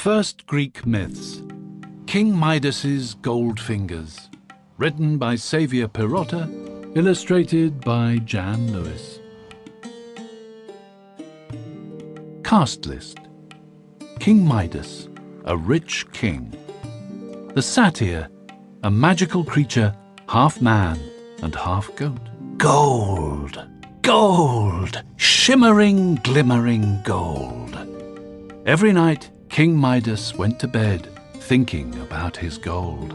First Greek myths. King Midas's gold fingers. Written by Xavier Perrotta, illustrated by Jan Lewis. Cast list. King Midas, a rich king. The satyr, a magical creature, half man and half goat. Gold, gold, shimmering, glimmering gold. Every night, King Midas went to bed thinking about his gold.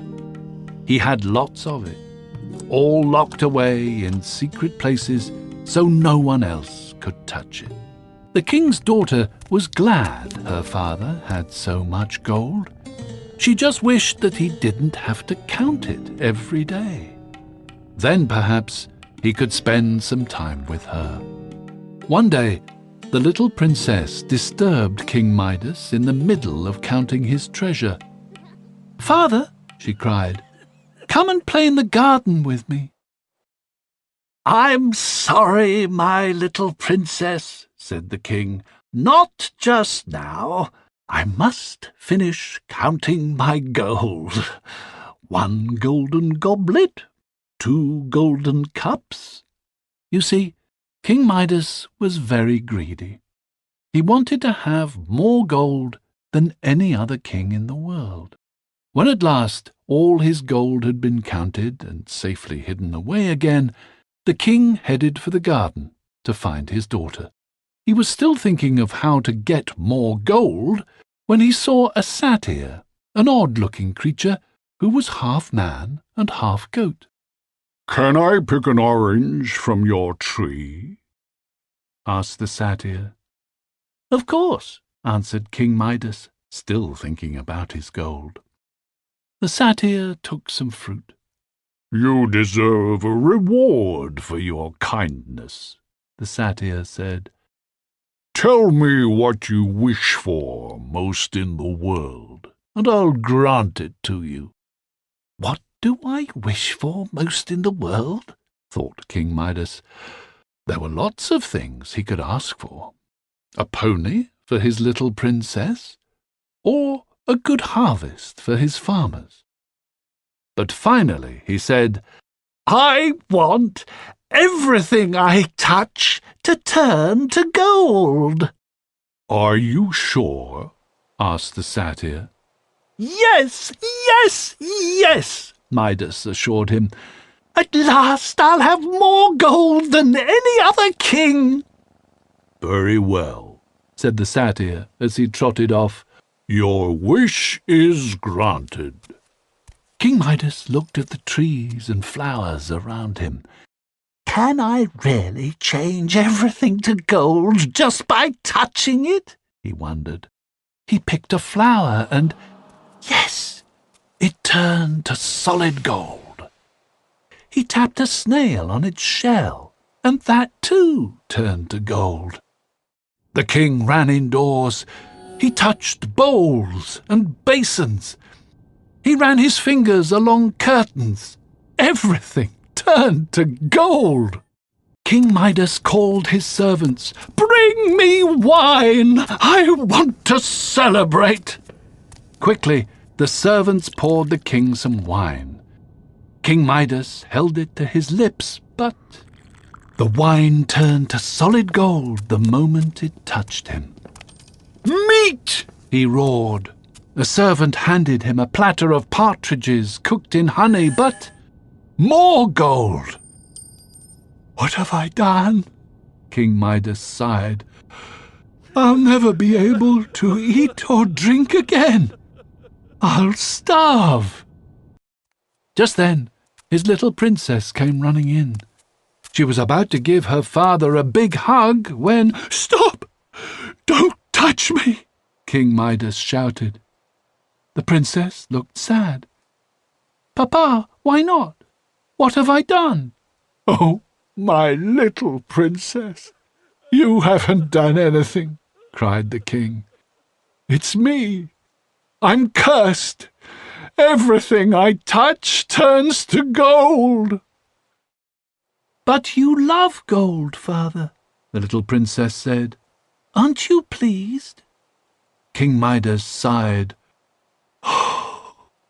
He had lots of it, all locked away in secret places so no one else could touch it. The king's daughter was glad her father had so much gold. She just wished that he didn't have to count it every day. Then perhaps he could spend some time with her. One day, the little princess disturbed King Midas in the middle of counting his treasure. "Father," she cried, "come and play in the garden with me." "I'm sorry, my little princess," said the king. "Not just now. I must finish counting my gold. 1 golden goblet, 2 golden cups." You see, King Midas was very greedy. He wanted to have more gold than any other king in the world. When at last all his gold had been counted and safely hidden away again, the king headed for the garden to find his daughter. He was still thinking of how to get more gold when he saw a satyr, an odd-looking creature who was half man and half goat. "Can I pick an orange from your tree?" asked the satyr. "Of course," answered King Midas, still thinking about his gold. The satyr took some fruit. "You deserve a reward for your kindness," the satyr said. "Tell me what you wish for most in the world, and I'll grant it to you." "What do I wish for most in the world?" thought King Midas. There were lots of things he could ask for. A pony for his little princess, or a good harvest for his farmers. But finally he said, "I want everything I touch to turn to gold." "Are you sure?" asked the satyr. "Yes, yes, yes," Midas assured him. "At last I'll have more gold than any other king." "Very well," said the satyr as he trotted off. "Your wish is granted." King Midas looked at the trees and flowers around him. "Can I really change everything to gold just by touching it?" he wondered. He picked a flower and, yes, it turned to solid gold. He tapped a snail on its shell, and that too turned to gold. The king ran indoors. He touched bowls and basins. He ran his fingers along curtains. Everything turned to gold. King Midas called his servants. "Bring me wine! I want to celebrate!" Quickly, the servants poured the king some wine. King Midas held it to his lips, but the wine turned to solid gold the moment it touched him. "Meat!" he roared. A servant handed him a platter of partridges cooked in honey, but more gold. "What have I done?" King Midas sighed. "I'll never be able to eat or drink again. I'll starve." Just then, his little princess came running in. She was about to give her father a big hug when, "Stop! Don't touch me!" King Midas shouted. The princess looked sad. "Papa, why not? What have I done?" "Oh, my little princess, you haven't done anything," cried the king. "It's me. I'm cursed. Everything I touch turns to gold." "But you love gold, father," the little princess said. "Aren't you pleased?" King Midas sighed.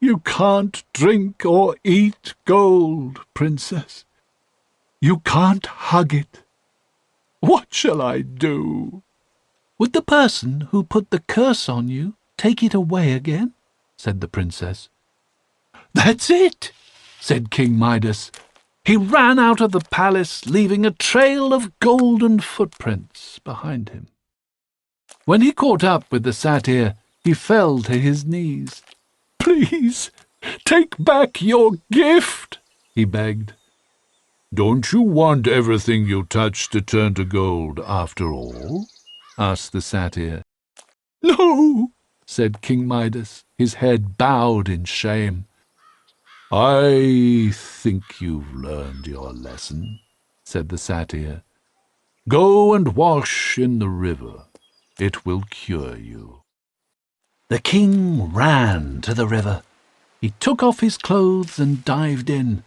You can't drink or eat gold, Princess. You can't hug it. What shall I do? Would the person who put the curse on you take it away again? Said the princess. That's it, said King Midas. He ran out of the palace, leaving a trail of golden footprints behind him. When he caught up with the satyr, he fell to his knees. Please, take back your gift, he begged. Don't you want everything you touch to turn to gold after all? Asked the satyr. No, said King Midas, his head bowed in shame. I think you've learned your lesson, said the satyr. Go and wash in the river. It will cure you. The king ran to the river. He took off his clothes and dived in.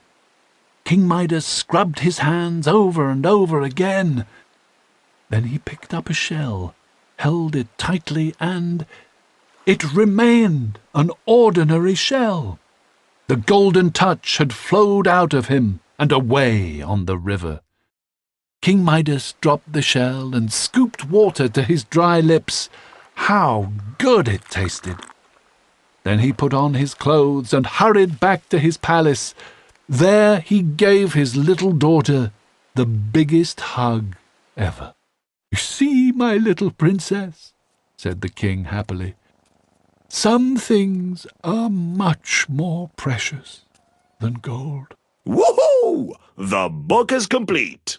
King Midas scrubbed his hands over and over again. Then he picked up a shell, held it tightly, and it remained an ordinary shell. The golden touch had flowed out of him and away on the river. King Midas dropped the shell and scooped water to his dry lips. How good it tasted! Then he put on his clothes and hurried back to his palace. There he gave his little daughter the biggest hug ever. You see, my little princess, said the king happily, some things are much more precious than gold. Woohoo! The book is complete.